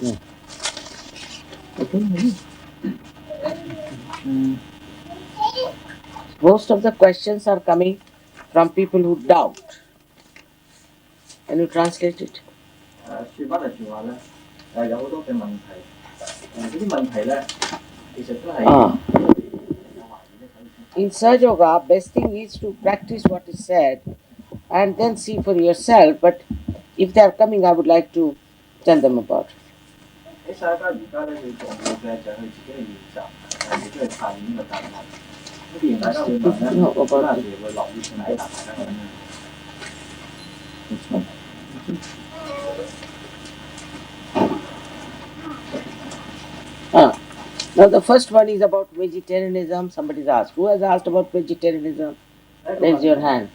Yeah. Okay. Most of the questions are coming from people who doubt. Can you translate it? 説不就話咧，有好多嘅問題，呢啲問題咧，其實都係 In Sahaja Yoga, best thing is to practice what is said and then see for yourself. But if they are coming, I would like to tell them about it. 喺世界而家咧，要做嘅就係去自己嘅練習，亦都係探討呢個答案。咁既然大家會問咧，咁我覺得我哋會樂於去解答大家嘅問題。Now the first one is about vegetarianism. Somebody's asked. Who has asked about vegetarianism? Raise your hand.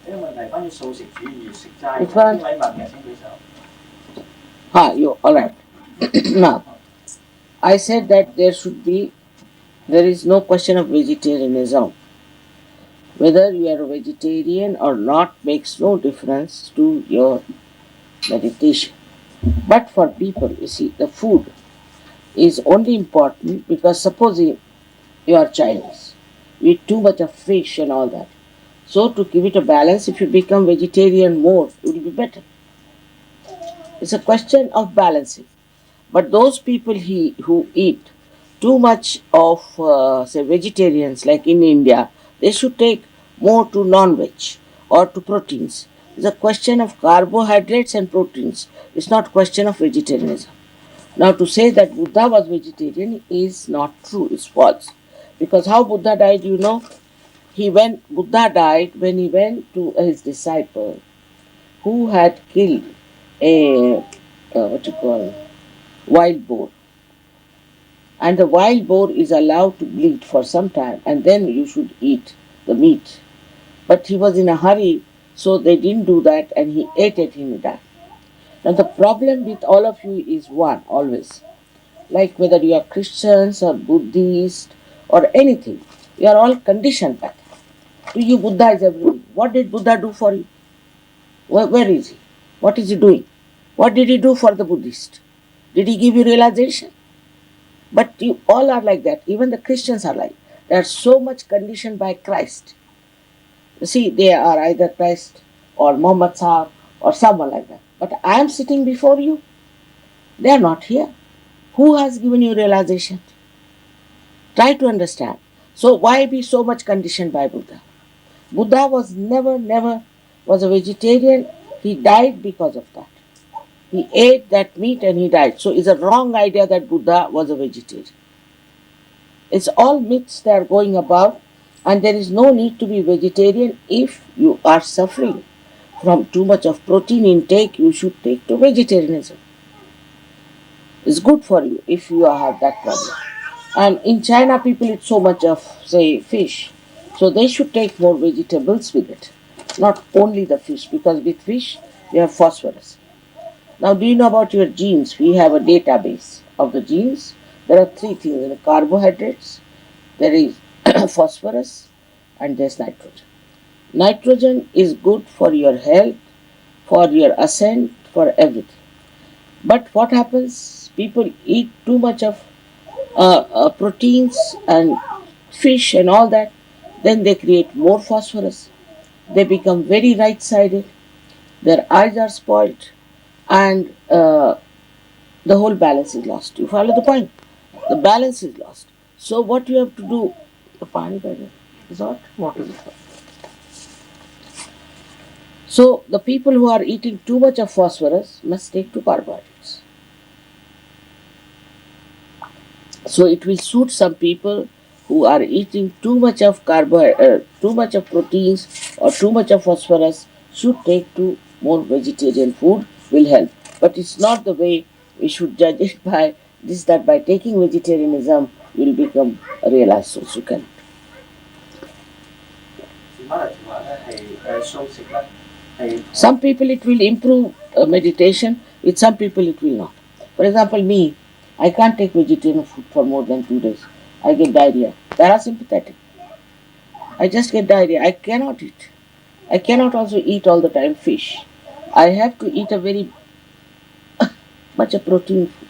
Which one? You all right. Now, I said that there is no question of vegetarianism. Whether you are a vegetarian or not makes no difference to your meditation. But for people, you see, the food is only important because supposing you are Chinese, you eat too much of fish and all that. So to give it a balance, if you become vegetarian more, it will be better. It's a question of balancing. But those people who eat too much of, say, vegetarians, like in India, they should take more to non-veg or to proteins. It's a question of carbohydrates and proteins. It's not a question of vegetarianism. Now, to say that Buddha was vegetarian is not true, it's false. Because how Buddha died, you know? Buddha died when he went to his disciple who had killed a, wild boar. And the wild boar is allowed to bleed for some time and then you should eat the meat. But he was in a hurry, so they didn't do that and he ate it and he died. Now the problem with all of you is one, always. Like whether you are Christians or Buddhist or anything, you are all conditioned by that. To you, Buddha is everything. What did Buddha do for you? Where is he? What is he doing? What did he do for the Buddhist? Did he give you realization? But you all are like that. Even the Christians are like that. They are so much conditioned by Christ. You see, they are either Christ or Muhammad Sahib or someone like that. But I am sitting before you. They are not here. Who has given you realization? Try to understand. So why be so much conditioned by Buddha? Buddha was never was a vegetarian. He died because of that. He ate that meat and he died. So it's a wrong idea that Buddha was a vegetarian. It's all myths that are going about, and there is no need to be vegetarian if you are suffering from too much of protein intake. You should take to vegetarianism. It's good for you if you have that problem. And in China, people eat so much of, say, fish. So they should take more vegetables with it. Not only the fish, because with fish, you have phosphorus. Now, do you know about your genes? We have a database of the genes. There are three things. There are carbohydrates, there is phosphorus, and there's nitrogen. Nitrogen is good for your health, for your ascent, for everything. But what happens? People eat too much of proteins and fish and all that, then they create more phosphorus. They become very right-sided. Their eyes are spoiled, and the whole balance is lost. You follow the point? The balance is lost. So what you have to do? The pani is what? What is it? So the people who are eating too much of phosphorus must take to carbohydrates. So it will suit some people who are eating too much of too much of proteins or too much of phosphorus should take to more vegetarian food will help. But it's not the way we should judge it by this, that by taking vegetarianism you will become a realized soul. You can. Some people it will improve meditation, with some people it will not. For example, me, I can't take vegetarian food for more than 2 days. I get diarrhea. Parasympathetic. I just get diarrhea. I cannot eat. I cannot also eat all the time fish. I have to eat a very much of protein food.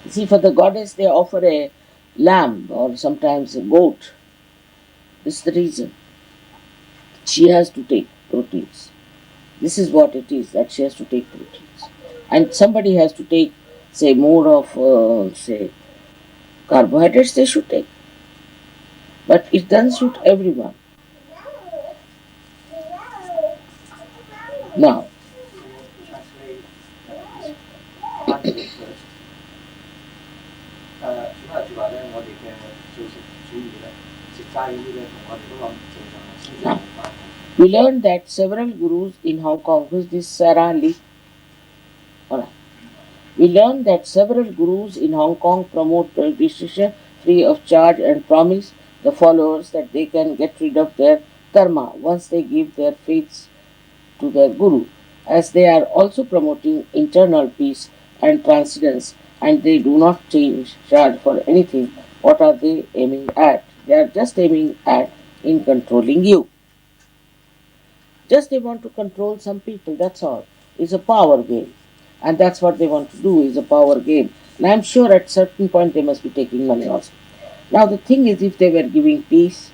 See, for the goddess, they offer a lamb or sometimes a goat. This is the reason. She has to take proteins. This is what it is, that she has to take proteins. And somebody has to take, say, more of, say, carbohydrates they should take. But it doesn't suit everyone. Now, Translate翻譯 first。主要係主話咧，我哋嘅素食主義咧，食齋嗰啲咧，同我哋嗰個正常嘅生活冇關係。we learned that several gurus in Hong Kong, who's this Sarah Lee? Alright. We learned that several gurus in Hong Kong promote prohibition free of charge and promise the followers that they can get rid of their karma once they give their faiths to their guru, as they are also promoting internal peace and transcendence, and they do not charge for anything. What are they aiming at? They are just aiming at in controlling you. Just they want to control some people, that's all. It's a power game. And that's what they want to do, is a power game. And I'm sure at certain point they must be taking money also. Now the thing is, if they were giving peace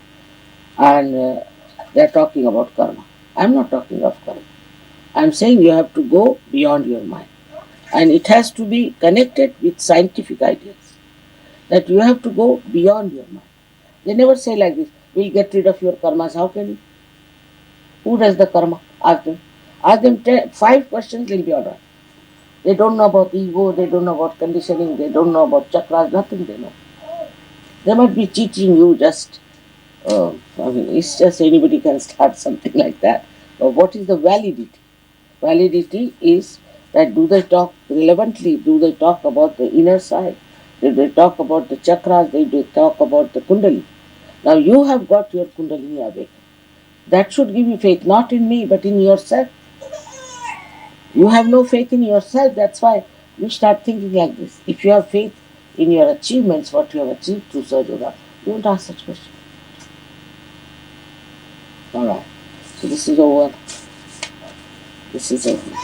and they're talking about karma. I'm not talking of karma. I'm saying you have to go beyond your mind. And it has to be connected with scientific ideas. That you have to go beyond your mind. They never say like this, we'll get rid of your karmas. How can you? Who does the karma? Ask them. Ask them 5 questions, they'll be alright. They don't know about ego, they don't know about conditioning, they don't know about chakras, nothing they know. They might be teaching you just, it's just anybody can start something like that. But what is the validity? Validity is that do they talk relevantly? Do they talk about the inner side? Do they talk about the chakras? Do they talk about the kundalini? Now you have got your kundalini awakened. That should give you faith, not in me, but in yourself. You have no faith in yourself, that's why you start thinking like this. If you have faith in your achievements, what you have achieved through Sahaja Yoga, you won't ask such questions. Alright, so this is over. This is over.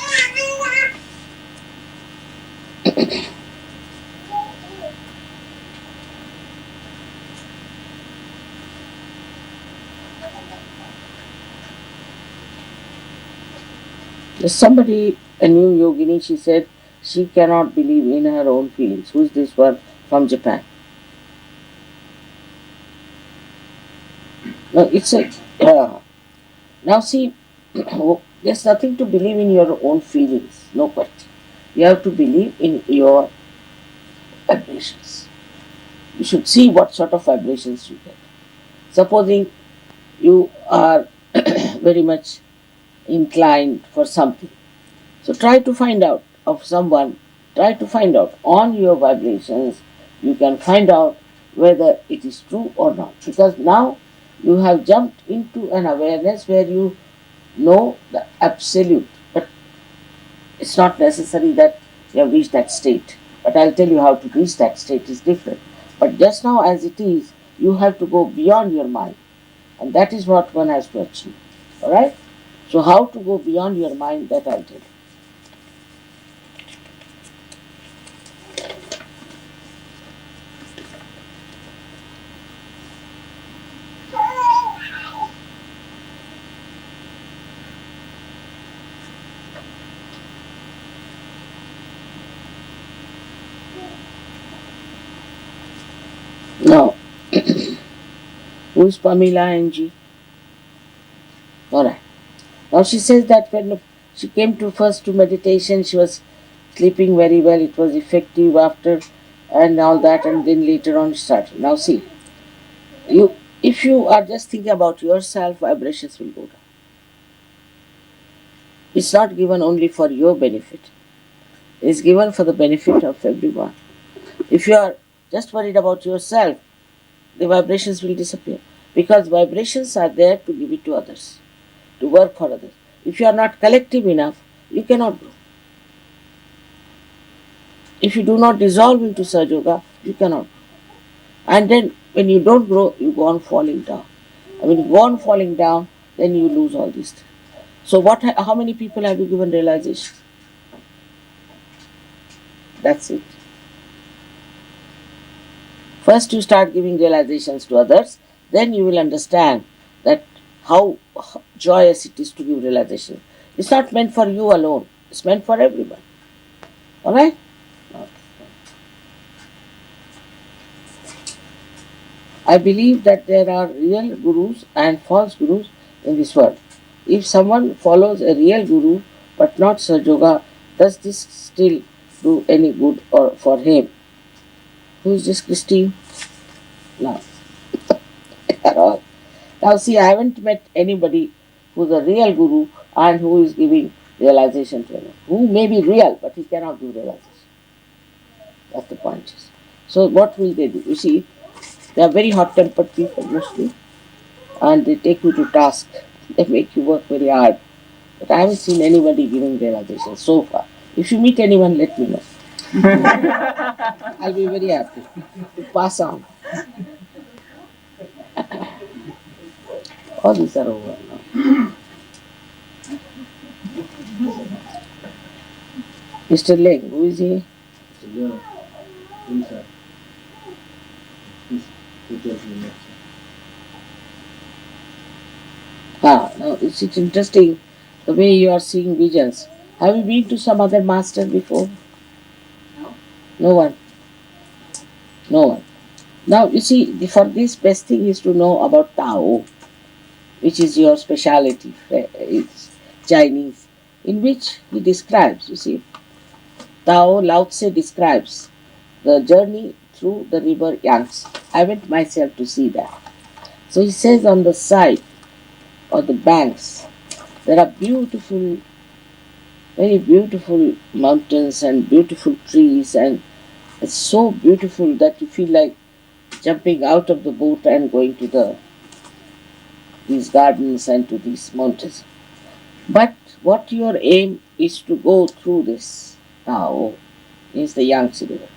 There's somebody, a new yogini, she said she cannot believe in her own feelings. Who is this one from Japan? No, it's a. Now see, there's nothing to believe in your own feelings, no question. You have to believe in your vibrations. You should see what sort of vibrations you get. Supposing you are very much inclined for something. So try to find out of someone, try to find out on your vibrations, you can find out whether it is true or not. Because now you have jumped into an awareness where you know the absolute. But it's not necessary that you have reached that state. But I'll tell you how to reach that state is different. But just now as it is, you have to go beyond your mind. And that is what one has to achieve. Alright? So how to go beyond your mind, that I'll tell you. Now, who is Pamela NG? Alright. Now she says that when she came to first to meditation, she was sleeping very well, it was effective after and all that, and then later on she started. Now see, if you are just thinking about yourself, vibrations will go down. It's not given only for your benefit. It's given for the benefit of everyone. If you are just worried about yourself, the vibrations will disappear. Because vibrations are there to give it to others, to work for others. If you are not collective enough, you cannot grow. If you do not dissolve into Sahaja Yoga, you cannot grow. And then when you don't grow, you go on falling down. And when you go on falling down, then you lose all these things. So how many people have you given realization? That's it. First you start giving realizations to others, then you will understand that how joyous it is to give realization. It's not meant for you alone, it's meant for everyone. Alright? I believe that there are real gurus and false gurus in this world. If someone follows a real guru but not Sajoga, does this still do any good or for him? Who is this Christine? No, at all. Now see, I haven't met anybody who's a real guru and who is giving realization to anyone. Who may be real, but he cannot do realization. That's the point. So what will they do? You see, they are very hot-tempered people mostly, and they take you to task. They make you work very hard. But I haven't seen anybody giving realization so far. If you meet anyone, let me know. I'll be very happy to pass on. All these are over now. Mr. Ling, who is he? Mr. Leo, inside. He tells me next. Now it's interesting the way you are seeing visions. Have you been to some other master before? No. No one. No one. Now you see, for this best thing is to know about Tao, which is your speciality. It's Chinese, in which he describes, you see, Tao Lao Tse describes the journey through the river Yangtze. I went myself to see that. So he says on the side or the banks, there are beautiful, very beautiful mountains and beautiful trees, and it's so beautiful that you feel like jumping out of the boat and going to these gardens and to these mountains. But what your aim is to go through this Tao is the Yangtze River,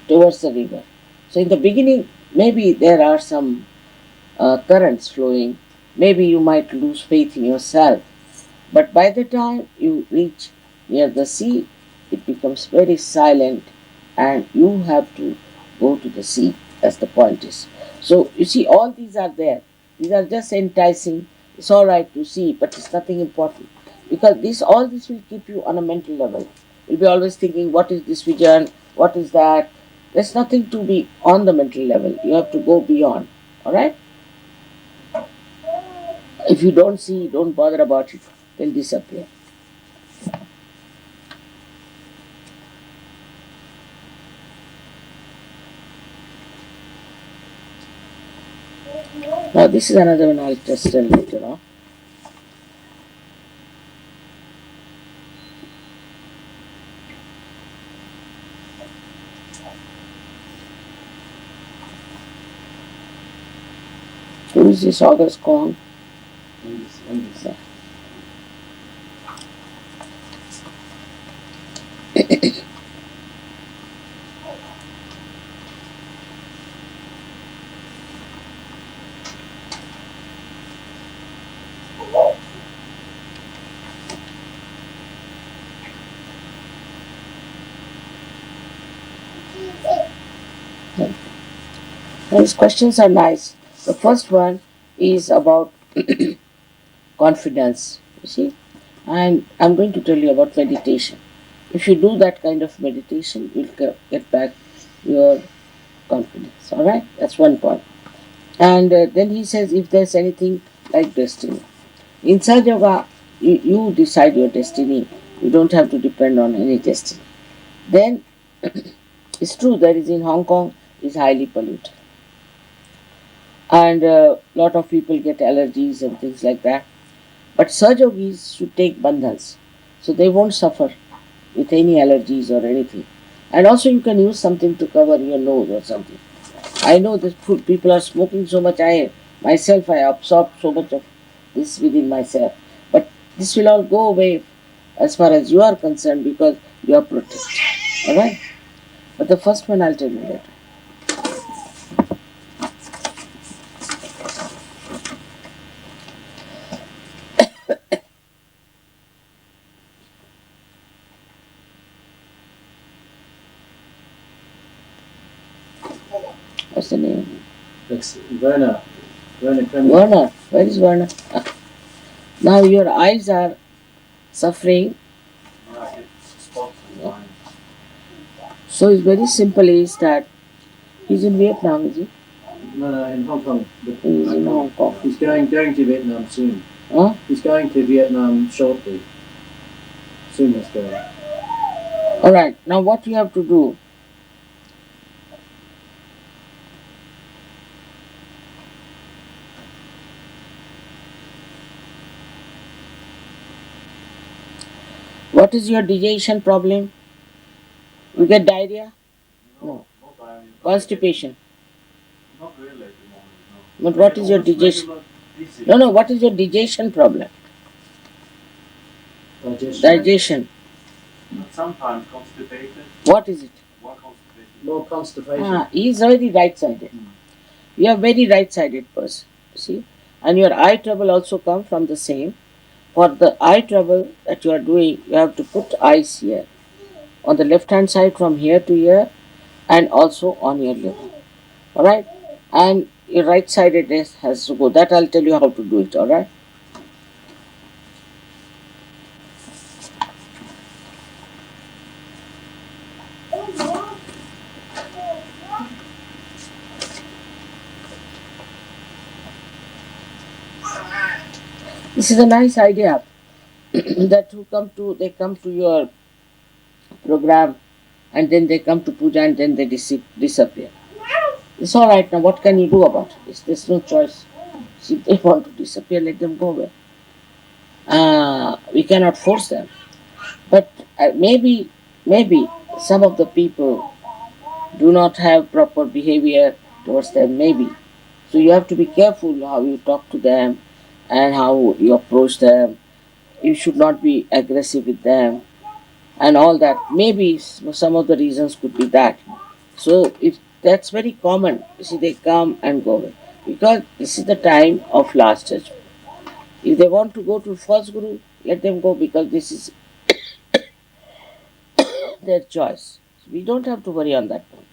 towards the river. So in the beginning, maybe there are some currents flowing. Maybe you might lose faith in yourself. But by the time you reach near the sea, it becomes very silent and you have to go to the sea. That's the point is. So you see, all these are there. These are just enticing. It's all right to see, but it's nothing important. Because all this will keep you on a mental level. You'll be always thinking, what is this vision? What is that? There's nothing to be on the mental level. You have to go beyond. Alright? If you don't see, don't bother about it. They'll disappear. Now this is another one I'll just tell later on. Who is this August Kong? This. Now, these questions are nice. The first one is about confidence, you see. And I'm going to tell you about meditation. If you do that kind of meditation, you'll get back your confidence. Alright? That's one point. And then he says, if there's anything like destiny. In Sahaja Yoga, you decide your destiny. You don't have to depend on any destiny. Then, it's true, there is in Hong Kong, is highly polluted. And a lot of people get allergies and things like that. But Sahaja Yogis should take bandhans, so they won't suffer with any allergies or anything. And also you can use something to cover your nose or something. I know that people are smoking so much. I absorb so much of this within myself. But this will all go away as far as you are concerned because you are protected. Alright? But the first one I'll tell you later. What's the name? That's Werner. Werner Kremlin. Werner. Where is Werner? Now your eyes are suffering. No, I get spots on mine. So it's very simple is that he's in Vietnam, is he? No, in Hong Kong. But He's in Hong Kong. he's going to Vietnam soon. Huh? He's going to Vietnam shortly. Soon he's going. Alright, now what you have to do? What is your digestion problem? You get diarrhea? No. Constipation? Not really at the moment, no. But what is your digestion? No, what is your digestion problem? Digestion. Sometimes constipated. What is it? More constipation. He is already right-sided. You are very right-sided person, see? And your eye trouble also comes from the same. For the eye trouble that you are doing, you have to put eyes here. On the left-hand side from here to here, and also on your lip. Alright? And your right-sidedness has to go. That I'll tell you how to do it, alright? This is a nice idea that they come to your program and then they come to puja and then they disappear. It's all right now. What can you do about it? There's no choice. See, if they want to disappear, let them go away. We cannot force them. But maybe some of the people do not have proper behavior towards them. Maybe. So you have to be careful how you talk to them and how you approach them. You should not be aggressive with them and all that. Maybe some of the reasons could be that. So that's very common. You see, they come and go away because this is the time of last judgment. If they want to go to false guru, let them go because this is their choice. So we don't have to worry on that point.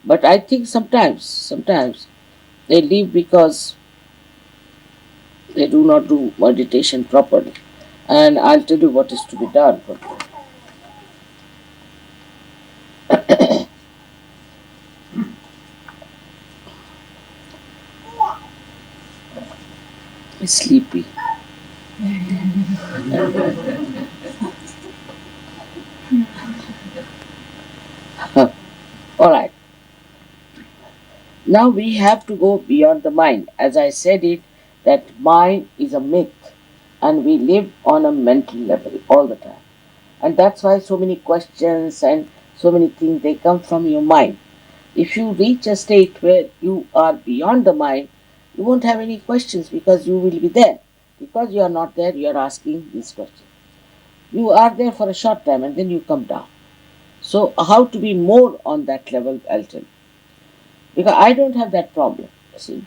But I think sometimes they leave because they do not do meditation properly. And I'll tell you what is to be done. He's sleepy. Alright. Now we have to go beyond the mind. As I said it, that mind is a myth and we live on a mental level all the time. And that's why so many questions and so many things they come from your mind. If you reach a state where you are beyond the mind, you won't have any questions because you will be there. Because you are not there, you are asking these questions. You are there for a short time and then you come down. So how to be more on that level, I'll tell you. Because I don't have that problem. See,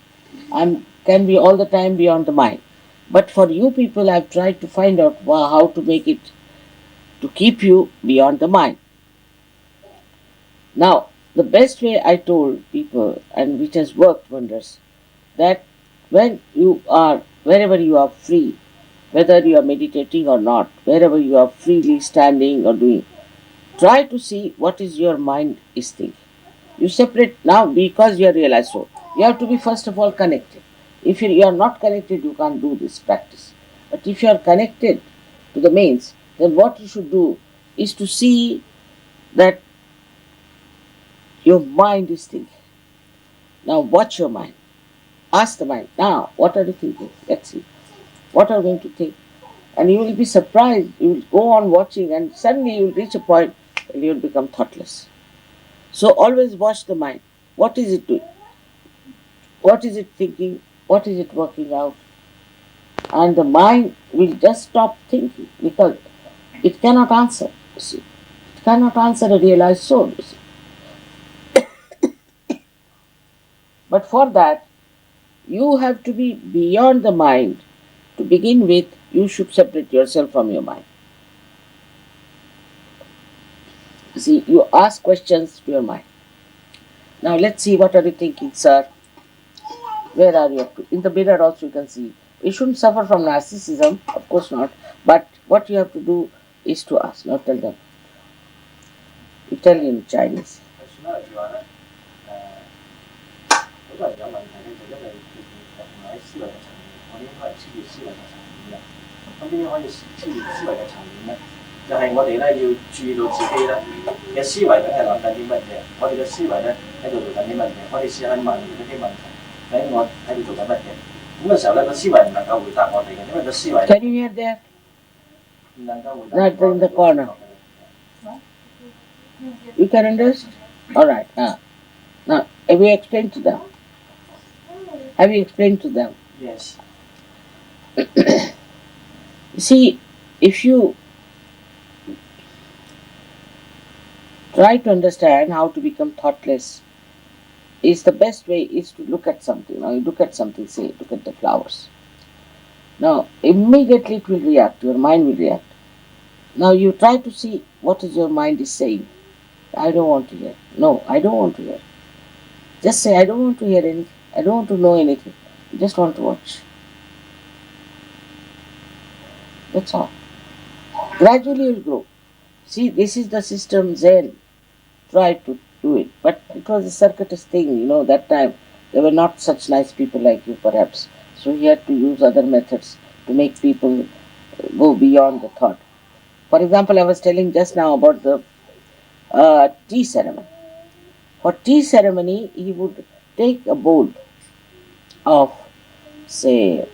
I can be all the time beyond the mind. But for you people, I've tried to find out how to make it to keep you beyond the mind. Now, the best way I told people, and which has worked wonders, that when you are, wherever you are free, whether you are meditating or not, wherever you are freely standing or doing, try to see what is your mind is thinking. You separate now because you are realized so. You have to be first of all connected. If you are not connected, you can't do this practice. But if you are connected to the mains, then what you should do is to see that your mind is thinking. Now watch your mind. Ask the mind, now what are you thinking? Let's see. What are you going to think? And you will be surprised. You will go on watching and suddenly you will reach a point where you will become thoughtless. So always watch the mind. What is it doing? What is it thinking? What is it working out? And the mind will just stop thinking because it cannot answer. You see. It cannot answer a realized soul. You see. But for that, you have to be beyond the mind. To begin with, you should separate yourself from your mind. See, you ask questions to your mind. Now let's see what are you thinking, sir. Where are you up to? In the mirror also you can see. You shouldn't suffer from narcissism, of course not. But what you have to do is to ask, not tell them. You tell in Chinese. 咁邊可以超越思維嘅層面咧？就係我哋咧要注意到自己咧嘅思維咧喺度做緊啲乜嘢，我哋嘅思維咧喺度做緊乜嘢，我哋嘅思維咧喺度做緊乜嘢。咁嘅時候咧個思維唔能夠回答我哋嘅，因為個思維咧 You can understand? Alright. Now, have you explained to them? Have you explained to them? Yes. You see, if you try to understand how to become thoughtless, is the best way is to look at something. Now you look at something, say, look at the flowers. Now, immediately it will react, your mind will react. Now you try to see what is your mind is saying. I don't want to hear. No, I don't want to hear. Just say, I don't want to hear anything. I don't want to know anything. I just want to watch. That's all. Gradually you will grow. See, this is the system Zen tried to do it. But it was a circuitous thing, that time. There were not such nice people like you, perhaps. So he had to use other methods to make people go beyond the thought. For example, I was telling just now about the tea ceremony. For tea ceremony, he would take a bowl of, say,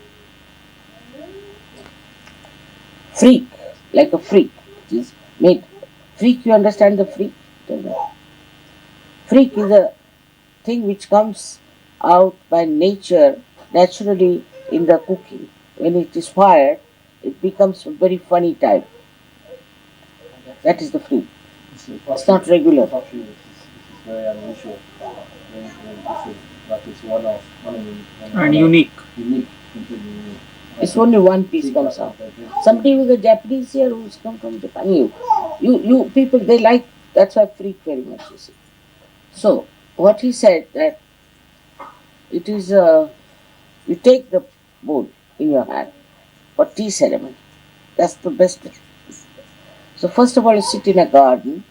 freak, like a freak, which is made. Freak, you understand the freak? Tell me. Freak is a thing which comes out by nature, naturally in the cooking. When it is fired, it becomes a very funny type. That is the freak. It's not regular. Pottery is very unusual, very, very different, but it's one and unique. unique, completely unique. It's only one piece comes out. Somebody with a Japanese here who's come from Japan, you people, they like, that's why freak very much, you see. So, what he said that it is, you take the bowl in your hand for tea ceremony. That's the best way. So first of all, you sit in a garden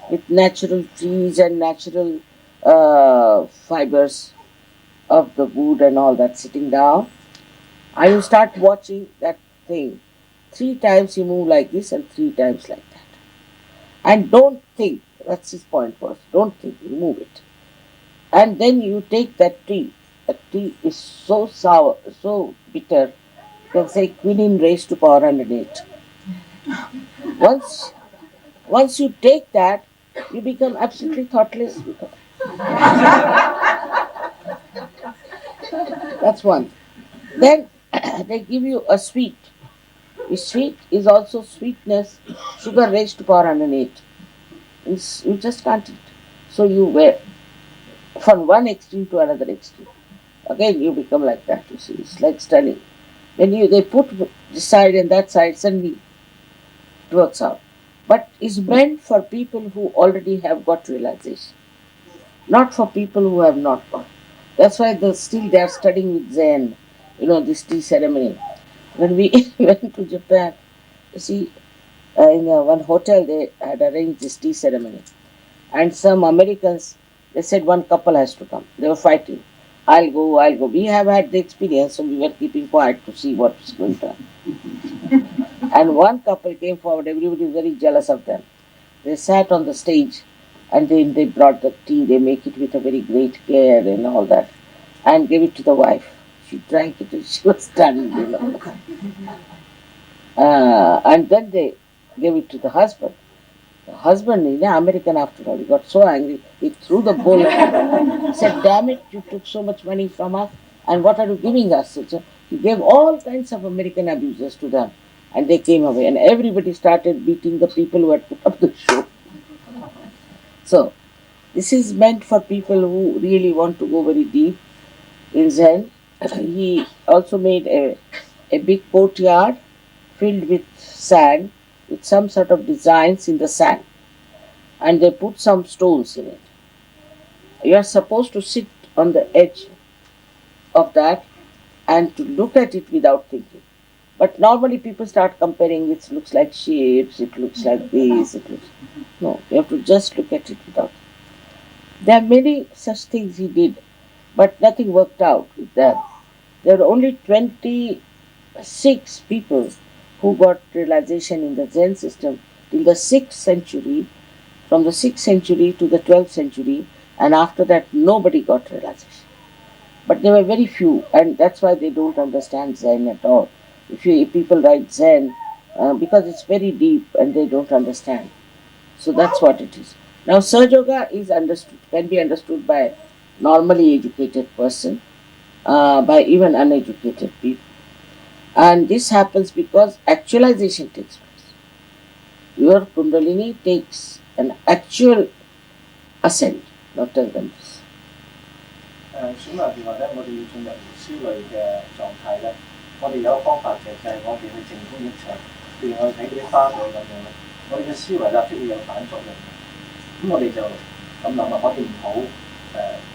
with natural trees and natural fibers of the wood and all that sitting down. And you start watching that thing. 3 times you move like this and 3 times like that. And don't think, that's his point first. Don't think, you move it. And then you take that tea. That tea is so sour, so bitter, you can say quinine raised to power 108. Once you take that, you become absolutely thoughtless. That's one. Then they give you a sweet. The sweet is also sweetness, sugar raised to power 108. You just can't eat. So you wear from one extreme to another extreme. Again, you become like that. You see, it's like stunning. When they put this side and that side, suddenly it works out. But it's meant for people who already have got realization, not for people who have not got. That's why still they are studying with Zen, this tea ceremony. When we went to Japan, you see, in one hotel they had arranged this tea ceremony. And some Americans, they said one couple has to come. They were fighting. I'll go, I'll go. We have had the experience, so we were keeping quiet to see what was going to happen. And one couple came forward, everybody was very jealous of them. They sat on the stage and they brought the tea, they make it with a very great care and all that, and gave it to the wife. She drank it and she was stunned. And then they gave it to the husband. The husband, American after all, he got so angry, he threw the bowl at her. He said, damn it, you took so much money from us, and what are you giving us? So he gave all kinds of American abuses to them, and they came away, and everybody started beating the people who had put up the show. So, this is meant for people who really want to go very deep in Zen. He also made a big courtyard filled with sand, with some sort of designs in the sand, and they put some stones in it. You are supposed to sit on the edge of that and to look at it without thinking. But normally people start comparing, it looks like shapes, it looks like this, it looks. No, you have to just look at it without. There are many such things he did, but nothing worked out with them. There were only 26 people who got realization in the Zen system till the 6th century, from the 6th century to the 12th century, and after that nobody got realization. But there were very few, and that's why they don't understand Zen at all. If people write Zen, because it's very deep and they don't understand. So that's what it is. Now, Saj Yoga is understood, can be understood by normally educated person, by even uneducated people. And this happens because actualization takes place. Your Kundalini takes an actual ascent. Now tell them this. 小問題話咧，我哋要進入思慮嘅狀態咧，我哋有一個方法嘅，就係我哋去靜觀一切。譬如我哋睇嗰啲花朵咁樣咧，我哋嘅思維立即會有反作用嘅。咁我哋就咁諗啊，我哋唔好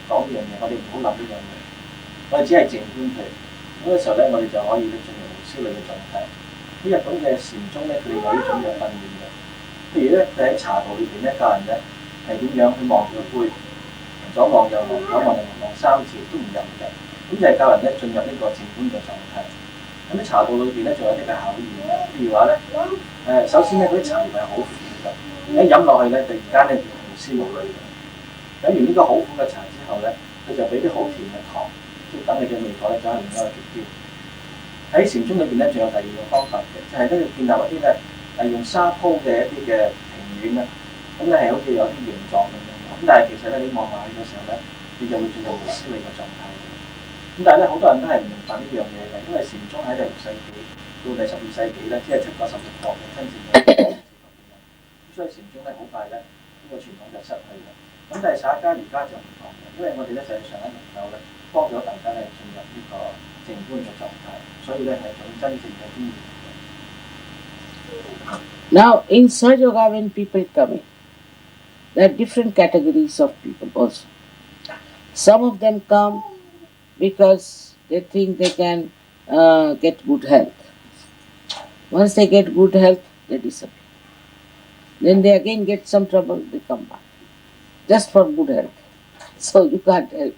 講呢樣嘢，我哋唔好諗呢樣嘢，我哋只係靜觀佢。嗰個時候咧，我哋就可以咧進入思慮嘅狀態。呢日本嘅禪宗咧，佢哋有呢種嘅訓練嘅。譬如咧，佢喺茶道裏邊咧教人咧係點樣去望住個杯。左望右望，左望右望3次都唔入嘅，咁就係教人咧進入呢個靜觀嘅狀態。咁喺茶道裏邊咧，仲有啲嘅考驗嘅，譬如話咧，首先咧嗰啲茶葉係好苦嘅，一飲落去咧，突然間咧就無絲無淚嘅。飲完呢個好苦嘅茶之後咧，佢就俾啲好甜嘅糖，即係等你嘅味覺咧走向另一個極端。喺禪宗裏邊咧，仲有第二個方法嘅，就係咧要建立一啲咧係用沙鋪嘅一啲嘅庭院咧，咁咧係好似有啲形狀咁樣。咁但係其實咧，你望下去嘅時候咧，你就會進入無思慮嘅狀態。咁但係咧，好多人都係唔明白呢樣嘢嘅，因為禪宗喺第6世紀到第12世紀咧，即係7、8、16國嘅真正嘅咁所以禪宗咧好快咧，呢個傳統就失去嘅。咁但係薩迦而家就唔同嘅，因為我哋咧實際上咧能夠咧幫咗大家咧進入呢個靜觀嘅狀態，所以咧係一種真正嘅經驗。Now, in Saj Yoga, when people come in, there are different categories of people also. Some of them come because they think they can get good health. Once they get good health, they disappear. Then they again get some trouble, they come back. Just for good health. So you can't help.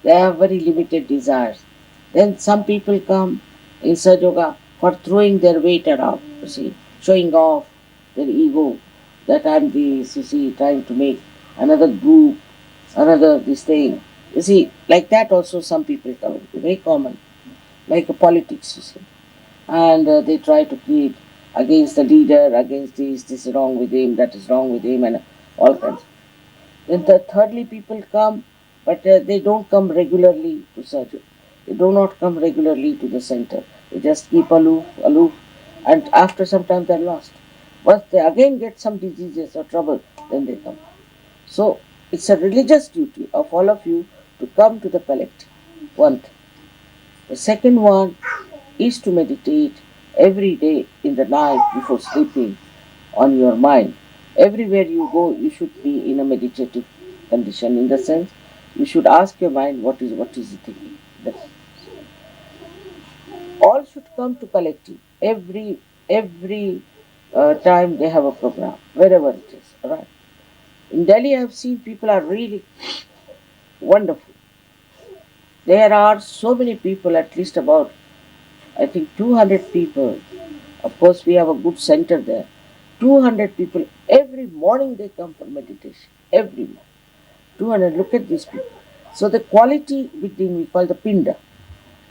They have very limited desires. Then some people come in Saj Yoga for throwing their weight around, you see, showing off their ego, that I'm this, you see, trying to make another group, another this thing. You see, like that also some people come in, very common, like a politics, you see. And they try to create against the leader, against this is wrong with him, that is wrong with him, and all kinds. Then thirdly, people come, but they don't come regularly to surgery. They do not come regularly to the center. They just keep aloof, aloof, and after some time they're lost. Once they again get some diseases or trouble, then they come. So it's a religious duty of all of you to come to the collective. One thing. The second one is to meditate every day in the night before sleeping on your mind. Everywhere you go, you should be in a meditative condition. In the sense, you should ask your mind what is it thinking. All should come to collective. Every time they have a program, wherever it is. Right. In Delhi, I have seen people are really wonderful. There are so many people, at least about I think 200 people. Of course, we have a good center there. 200 people every morning they come for meditation. Every morning. 200. Look at these people. So the quality within we call the pinda.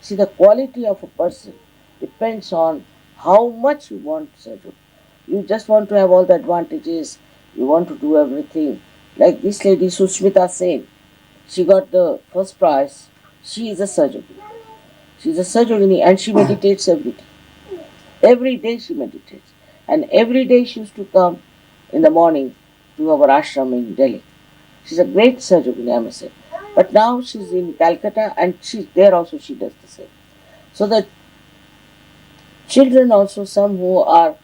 See, the quality of a person depends on how much you want surgery. You just want to have all the advantages. You want to do everything. Like this lady Sushmita Sen, she got the first prize. She is a surgeon. She is a surgeon and she meditates every day. Every day she meditates. And every day she used to come in the morning to our ashram in Delhi. She's a great surgeon, I must say. But now she's in Calcutta and there also she does the same. So the children also, some who are,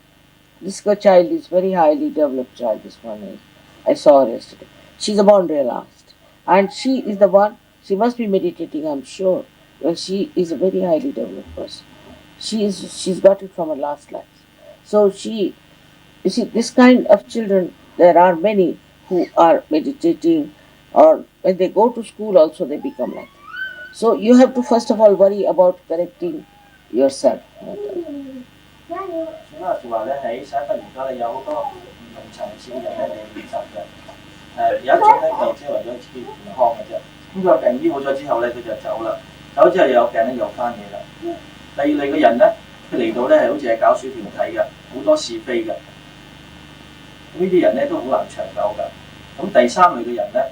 this child is very highly developed child, this one is. I saw her yesterday. She's a born realized. And she is the one, she must be meditating, I'm sure. Well, she is a very highly developed person. She's got it from her last life. So you see, this kind of children, there are many who are meditating, or when they go to school also they become like that. So you have to first of all worry about correcting yourself. 小馬就話咧喺洗髮而家咧有好多唔同層次嘅人咧嚟練習嘅。有一種咧就只係為咗自己健康嘅啫。咁佢個病醫好咗之後咧，佢就走啦。走之後又有病咧又翻嘢啦。第二類嘅人咧，佢嚟到咧係好似係搞小團體嘅，好多是非嘅。咁呢啲人咧都好難長久㗎。咁第三類嘅人咧，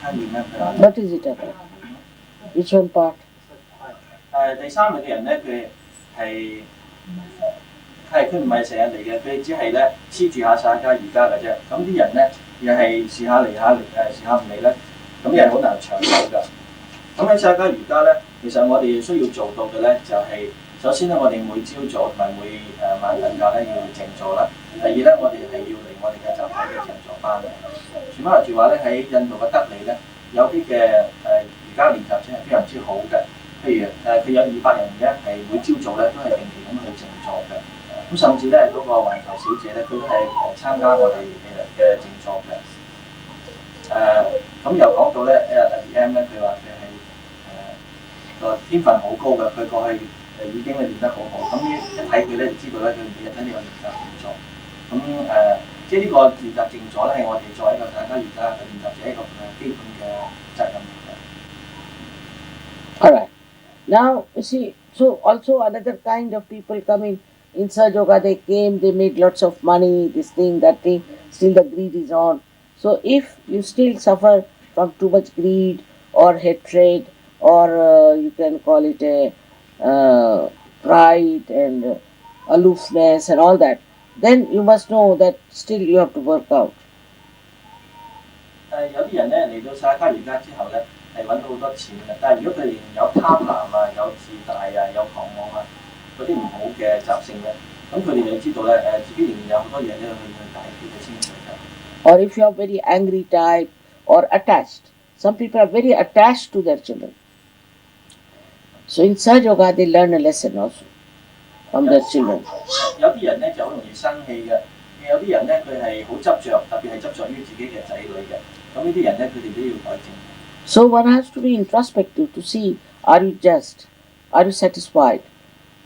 睇唔明佢話。What is it about? Which one part? 第三類嘅人咧，佢唔係成日嚟嘅，佢只係咧黐住下曬家而家嘅啫。咁啲人咧又係時下嚟下嚟，時下唔嚟咧，咁又係好難長久㗎。咁喺曬家而家咧，其實我哋需要做到嘅咧就係、首先咧，我哋每朝早同埋每晚瞓覺咧要靜坐啦。第二咧，我哋係要嚟我哋嘅集體嘅靜坐班。全馬來住話咧喺印度嘅德里咧，有啲嘅瑜伽練習者係非常之好嘅。譬如佢有200人嘅係每朝早咧都係定期咁去靜坐嘅。咁甚至咧嗰個環球小姐咧，佢都係參加我哋嘅靜坐嘅。咁又講到咧，M 咧，佢話佢係個天分好高嘅，佢過去已經練得好好。咁一睇佢咧就知道咧，佢每日喺呢個練習靜坐。咁即係呢個練習靜坐咧，係我哋作為一個大家瑜伽嘅練習者一個基本嘅責任嚟嘅。All right. Now, you see, so also another kind of people come in Sahaja Yoga, they came, they made lots of money, this thing, that thing, still the greed is on. So if you still suffer from too much greed or hatred, or you can call it a pride and aloofness and all that, then you must know that still you have to work out. 有啲人咧嚟到曬家瑜伽之後咧，係揾到好多錢嘅。但係如果佢連有貪婪啊、有自大啊、有狂妄啊嗰啲唔好嘅習性咧，咁佢哋就知道咧自己仍然有好多嘢咧去解決嘅先至得。Or if you are very angry type or attached, some people are very attached to their children. So in Sahaja Yoga, they learn a lesson also from their children. 有啲人咧就好容易生氣嘅，有啲人咧佢係好執着，特別係執着於自己嘅仔女嘅。咁呢啲人咧，佢哋都要改正。So one has to be introspective to see, are you just? Are you satisfied?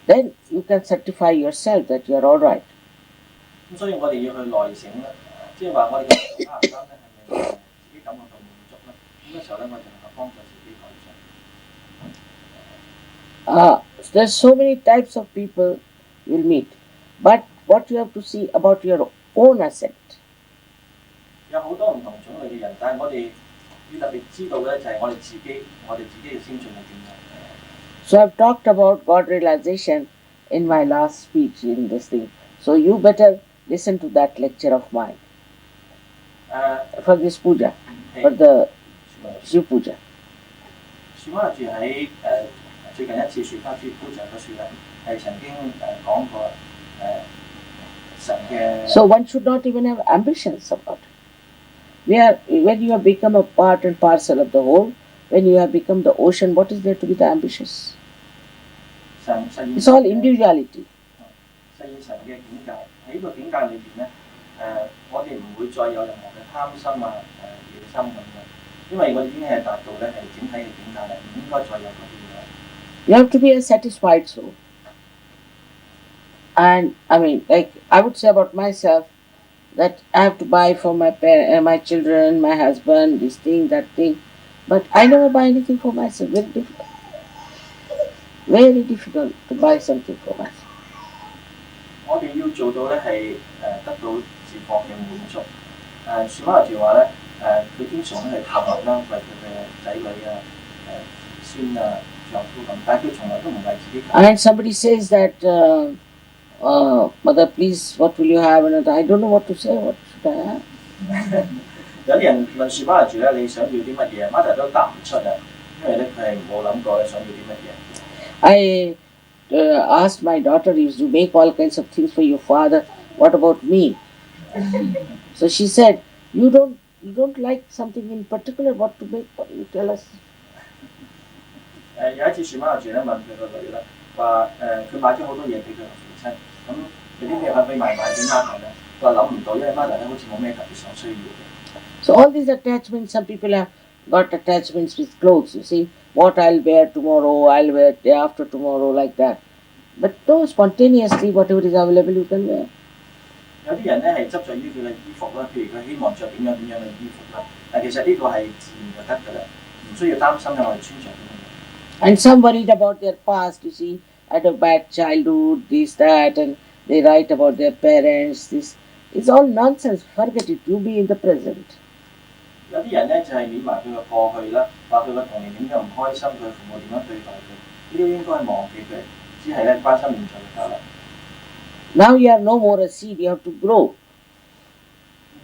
Then you can certify yourself that you are all right. 咁所以我哋要去內省啦，即係話我哋嘅啱唔啱咧，係咪自己感覺到滿足咧？咁嘅時候咧，我哋能夠幫助自己改善。There's so many types of people you'll meet, but what you have to see about your own ascent. 有好多唔同種類嘅人，但係我哋要特別知道嘅就係我哋自己嘅先進係點樣。So I've talked about God realization in my last speech in this thing. So you better listen to that lecture of mine for this puja, for the Shiv puja. 樹媽住喺最近一次樹花珠 puja 嘅樹咧，係曾經講過神嘅。So one should not even have ambitions about it. When you have become a part and parcel of the whole, when you have become the ocean, what is there to be the ambitious? It's all individuality. 實現神嘅境界喺呢個境界裏邊咧，我哋唔會再有任何嘅貪心啊、野心咁樣，因為我哋已經係達到咧係整體嘅境界咧，唔應該再有嗰啲嘢。You have to be a satisfied soul. And I mean, like I would say about myself, that I have to buy for my children, my husband, this thing, that thing. But I never buy anything for myself. Very difficult. Very difficult to buy something for myself. 我哋要做到咧係得到自覺嘅滿足。樹媽住話咧佢經常咧係購物啦，為佢嘅仔女啊、孫啊、丈夫咁，但係佢從來都唔為自己。And somebody says that, mother, please, what will you have? And I don't know what to say. What should I have? 有啲人問樹媽住咧，你想要啲乜嘢？mother 都答唔出啊，因為咧佢係冇諗過咧想要啲乜嘢。I asked my daughter, if you make all kinds of things for your father, what about me? So she said, you don't like something in particular, what to make for you? Tell us. 有一次樹媽住咧問佢個女啦，話佢買咗好多嘢俾佢個父親，咁有啲咩可以買俾媽咪咧？佢話諗唔到，因為媽咪咧好似冇咩特別所需要嘅。So all these attachments, some people have got attachments with clothes, you see, what I'll wear tomorrow, I'll wear day after tomorrow, like that. But no, spontaneously, whatever is available, you can wear. 有啲人咧係執着於佢嘅衣服啦，譬如佢希望着點樣嘅衣服啦，但其實呢個係自然就得㗎啦，唔需要擔心咧我哋穿着點樣。And some worried about their past, you see, had a bad childhood, this, that, and they write about their parents, this. It's all nonsense. Forget it. You be in the present. 有啲人咧就係緬埋佢嘅過去啦，話佢嘅童年點樣唔開心，佢父母點樣對待佢，呢啲應該係忘記佢，只係咧關心現在就得啦。Now you are no more a seed, you have to grow.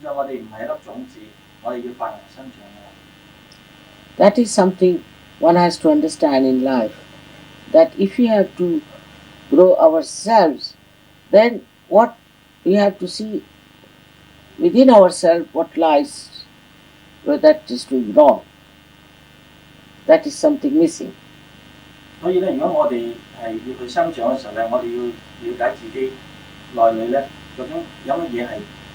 現在我哋唔係一粒種子，我哋要發芽生長㗎啦。That is something one has to understand in life. That if we have to grow ourselves, then what we have to see within ourselves what lies where that is doing wrong. That is something missing. 所以咧，如果我哋係要去生長嘅時候咧，我哋要了解自己內裏咧，究竟有乜嘢係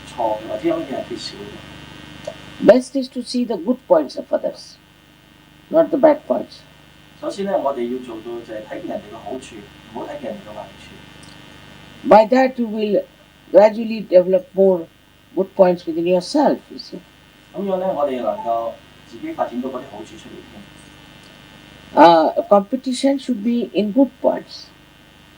錯嘅，或者有乜嘢係缺少嘅。Best is to see the good points of others, not the bad points. 首先咧，我哋要做到就係睇見人哋嘅好處，唔好睇見人哋嘅壞處。By that you will gradually develop more good points within yourself, you see. 咁樣咧，我哋能夠自己發展到嗰啲好處出嚟添。Competition should be in good points.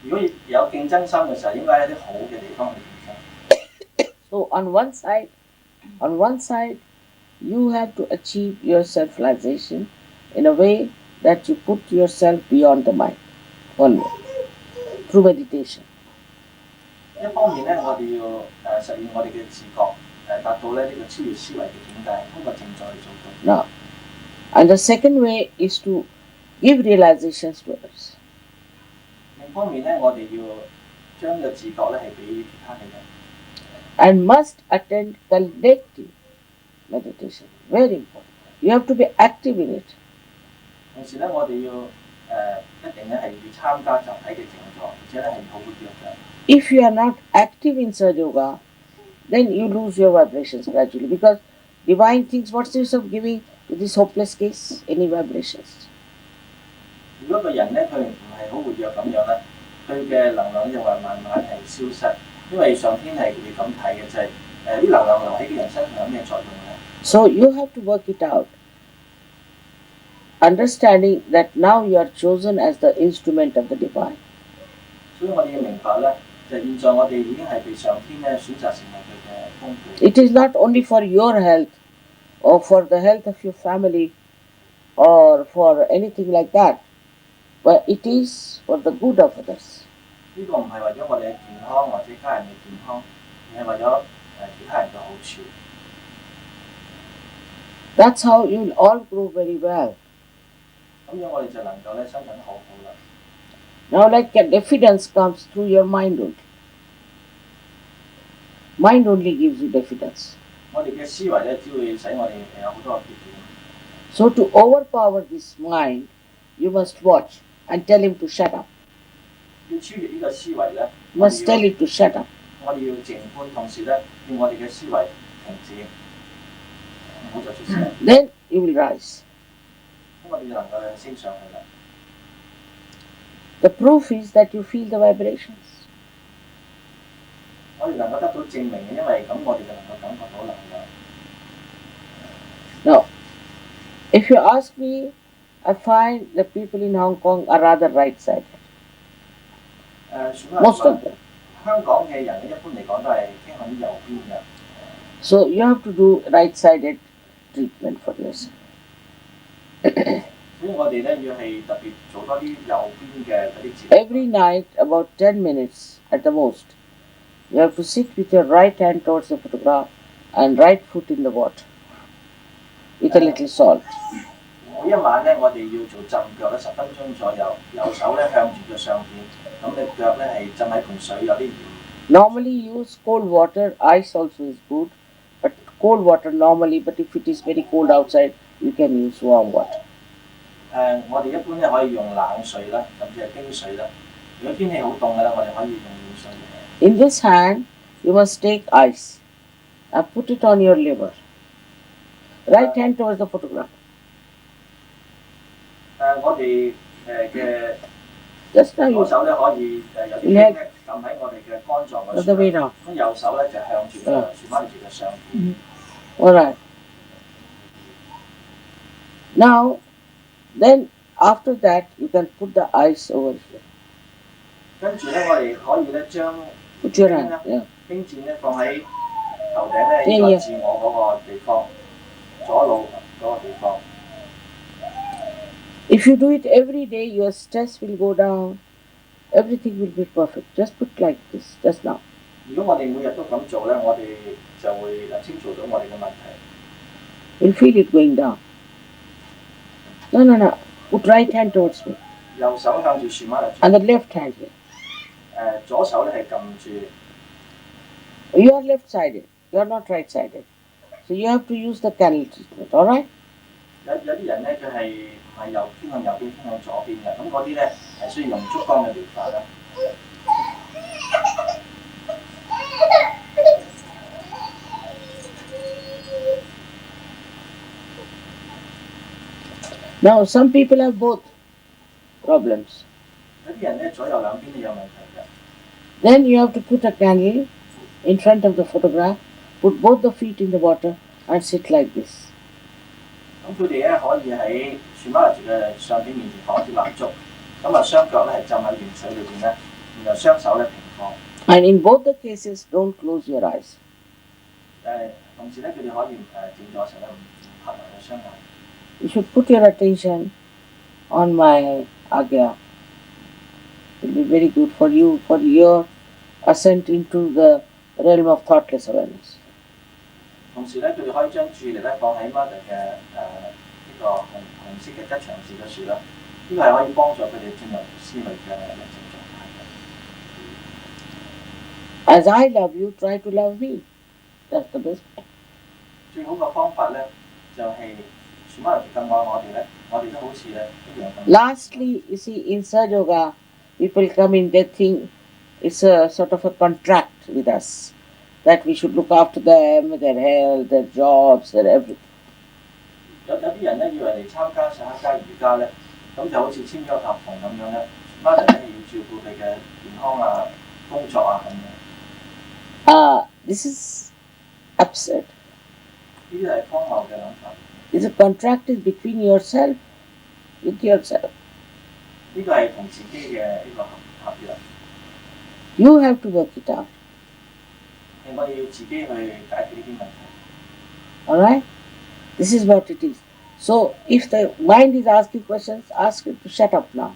如果有競爭心嘅時候，應該喺啲好嘅地方去競爭。So on one side, you have to achieve your self-realization in a way that you put yourself beyond the mind, only through meditation. 一方面咧，我哋要實現我哋嘅自覺，達到咧呢個超越思維嘅境界，通過靜坐去做到。Now, and the second way is to give realizations to others. 另一方面咧，我哋要將呢個自覺咧係俾其他嘅人。And must attend collective meditation. Very important. You have to be active in it. 同時咧，我哋要一定咧係要參加集體嘅靜坐，而且咧係好活躍嘅。If you are not active in Sahaja Yoga, then you lose your vibrations gradually because divine things, what's the use of giving to this hopeless case any vibrations? 如果個人咧佢唔係好活躍咁樣咧，佢嘅能量就會慢慢係消失，因為上天係會咁睇嘅，就係啲能量留喺個人身上有咩作用咧？ So you have to work it out, understanding that now you are chosen as the instrument of the divine. 所以我哋要明白咧，就現在我哋已經係被上天咧選擇成為佢嘅工具。It is not only for your health or for the health of your family or for anything like that, but it is for the good of others. 呢個唔係為咗我哋嘅健康或者家人嘅健康，而係為咗其他人嘅好處。That's how you will all grow very well. 咁樣我哋就能夠咧生長得好好啦。Now, like a diffidence comes through your mind only. Mind only gives you diffidence. 我哋嘅思維咧，只會使我哋有好多嘅缺點。So to overpower this mind, you must watch and tell him to shut up. 要超越呢個思維咧，You must tell it to shut up. 我哋要靜觀，同時咧要我哋嘅思維停止，唔好再出聲。Then you will rise. 咁我哋就能夠升上去啦。The proof is that you feel the vibrations. 我哋能夠得到證明嘅，因為咁我哋就能夠感覺到能量。Now, if you ask me, I find the people in Hong Kong are rather right-sided. Most of them. 香港嘅人咧，一般嚟講都係傾向於右邊嘅。So you have to do right-sided treatment for yourself. 所以我哋咧要係特別做多啲右邊嘅嗰啲治療。Every night, about 10 minutes at the most, you have to sit with your right hand towards the photograph and right foot in the water with a little salt. 每一晚咧，我哋要做浸腳咧10分鐘左右，右手咧向住個上邊，咁你腳咧係浸喺盆水有啲鹽， Normally use cold water, ice also is good, but cold water normally, but if it is very cold outside, you can use warm water. 我哋一般咧可以用冷水啦，甚至係冰水啦。如果天氣好凍嘅咧，我哋可以用暖水嘅。In this hand, you must take ice and put it on your liver. Right hand towards the photograph. 我哋嘅 Just now 左 you 手咧可以有啲冰 let 咧撳喺我哋嘅肝臟嗰 the 處 way 啦， down. 咁右手咧就向住個旋翻住嘅上邊。All right. Now, then after that, you can put the ice over here. 跟住咧，我哋可以咧將 Put your 冰 hand. 咧 Yeah. 冰箭咧放喺頭頂咧呢個自我嗰個地方，左腦嗰個地方。If you do it every day, your stress will go down. Everything will be perfect. Just put like this, just now. 如果我哋每日都咁做咧，我哋就會清除到我哋嘅問題。You'll feel it going down. No, no, no. Put right hand towards me. 右手向住旋翻嚟。And the left hand here. 左手咧係撳住。You are left-sided. You are not right-sided. So you have to use the candle treatment. All right? 有啲人咧，佢係唔係偏向右邊，偏向左邊嘅，咁嗰啲咧係需要用燭光嘅療法啦。Now, some people have both problems. 有啲人咧左右兩邊都有問題嘅。Then you have to put a candle in front of the photograph, put both the feet in the water and sit like this. 咁佢哋咧可以喺旋翻嚟住嘅相片面前放支蠟燭，咁啊雙腳咧係浸喺鹽水裏邊咧，然後雙手咧平放。And in both the cases, don't close your eyes. 同時咧佢哋可以靜咗嘅時候咧唔合埋個雙眼。You should put your attention on my agya. It will be very good for you, for your ascent into the realm of thoughtless awareness. 同時咧，佢哋可以將注意力咧放喺 Mother 嘅呢個紅色嘅吉祥字嗰處啦，呢個係可以幫助佢哋進入思維嘅寧靜狀態嘅。As I love you, try to love me. That's the best. 最好嘅方法咧，就係全部人更愛我哋咧，我哋都好似咧一樣咁。Lastly, you see, in Sahaja Yoga, people come in, they think it's a sort of a contract with us. That we should look after them, their health, their jobs, their everything. 有啲人咧以為嚟參加上一家瑜伽咧，咁就好似簽咗合同咁樣咧，Mother 咧要照顧佢嘅健康啊、工作啊咁樣。This is absurd. 呢啲係荒謬嘅諗法。This contract is between yourself with yourself. 呢個係同自己嘅呢個合約。You have to work it out. 我哋要自己去解決呢啲問題。All right? This is what it is. So, if the mind is asking questions, ask it to shut up now.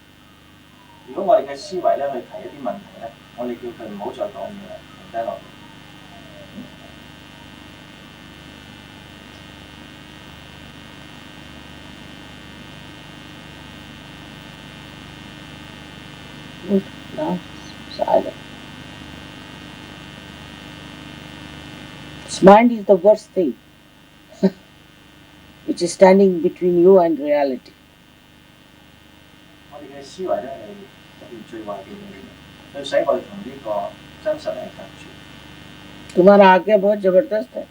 如果我哋嘅思維咧去提一啲問題咧，我哋叫佢唔好再講嘢啦，停低落嚟。Good. Now, silent. This mind is the worst thing, which is standing between you and reality. 我哋嘅思維咧係一件最壞嘅嘢，佢使我哋同呢個真實係隔絕。तुम्हारा आज्ञा बहुत जबरदस्त है.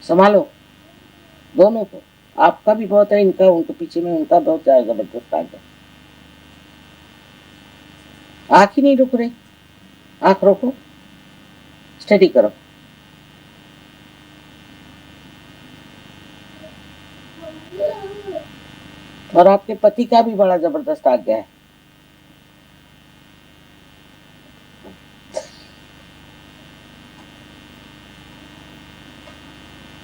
संभालो दोनों को. आपका भी बहुत है, इनका उनके पीछे में उनका बहुत जबरदस्त आज्ञा. आँख ही नहीं रुक रही. आँख रोको, स्टडी करो. और आपके पति का भी बड़ा जबरदस्त आज्ञा है.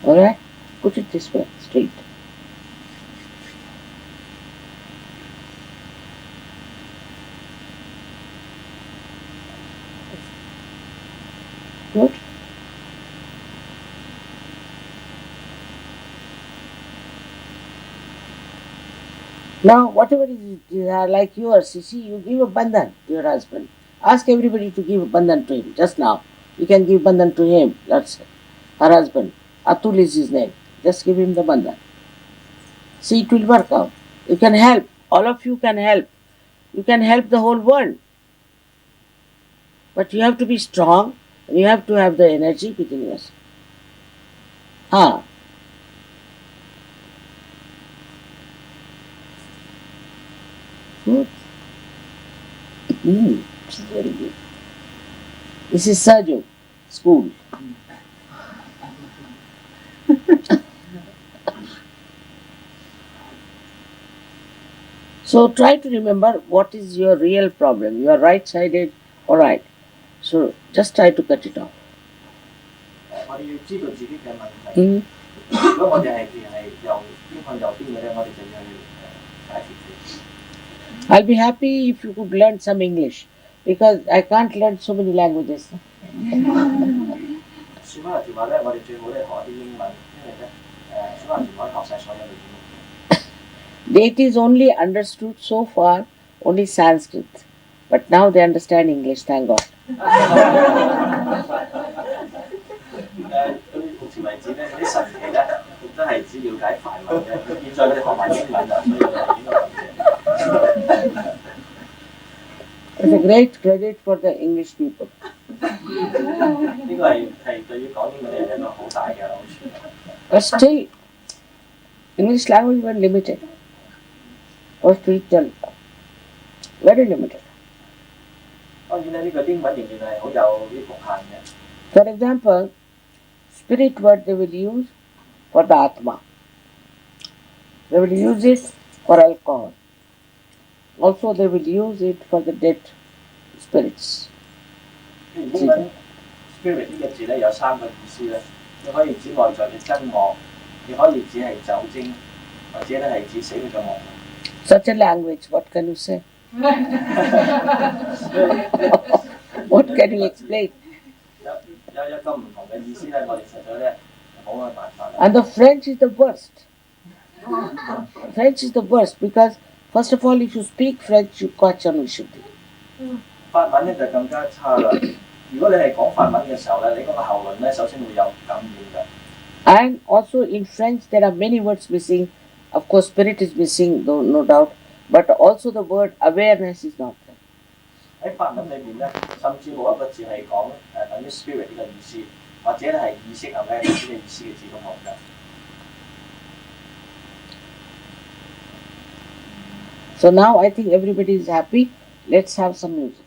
Alright? Put it this way, straight. Good. Now, whatever is like yours, you see, you give a bandhan to your husband. Ask everybody to give bandhan to him just now. You can give bandhan to him. That's her husband. Atul is his name. Just give him the bandhan. See, it will work out. You can help. All of you can help. You can help the whole world. But you have to be strong and you have to have the energy within yourself. Ah, good. This is very good. This is Sergio school. So try to remember what is your real problem. You are right-sided, all right. So just try to cut it off. 我哋要知道自己嘅問題。Mm. 如果我哋係右偏向右邊嘅咧，我哋就要去解決佢。I'll be happy if you could learn some English because I can't learn so many languages. 小巴嘅電話咧，我哋最好咧學一啲英文，因為咧小巴嘅電話學晒所有嘅語。It is only understood so far only Sanskrit, but now they understand English. Thank God. 到目前為止咧，嗰啲神奇咧都係只了解梵文嘅，現在佢哋學埋英文啦，所以我哋應該感謝。It's a great credit for the English people. 呢個係對於講英文嘅人一個好大嘅好處。But still, English language was limited. For spiritual, very limited. 當然咧，呢個英文仍然係好有啲局限嘅。For example, spirit word they will use for the Atma. They will use it for alcohol. Also, they will use it for the dead spirits. 英文 spirit 呢個字咧有三個意思咧，你可以指外在嘅真我，你可以指係酒精，或者咧係指死去嘅亡。Such a language, what can you say? What can you explain? 有咁唔同嘅意思咧，我哋實在咧冇乜辦法。And the French is the worst. French is the worst because, first of all, if you speak French, you catch on Vishuddhi. 法文咧就更加差啦。如果你係講法文嘅時候咧，你嗰個喉嚨咧首先會有感染嘅。And also in French, there are many words missing. Of course, spirit is missing, though, no doubt. But also the word awareness is not there. 喺法文裏面咧，甚至冇一個字係講等於 spirit 呢個意思，或者係意識 awareness 呢個意思嘅字都冇㗎。So now I think everybody is happy. Let's have some music.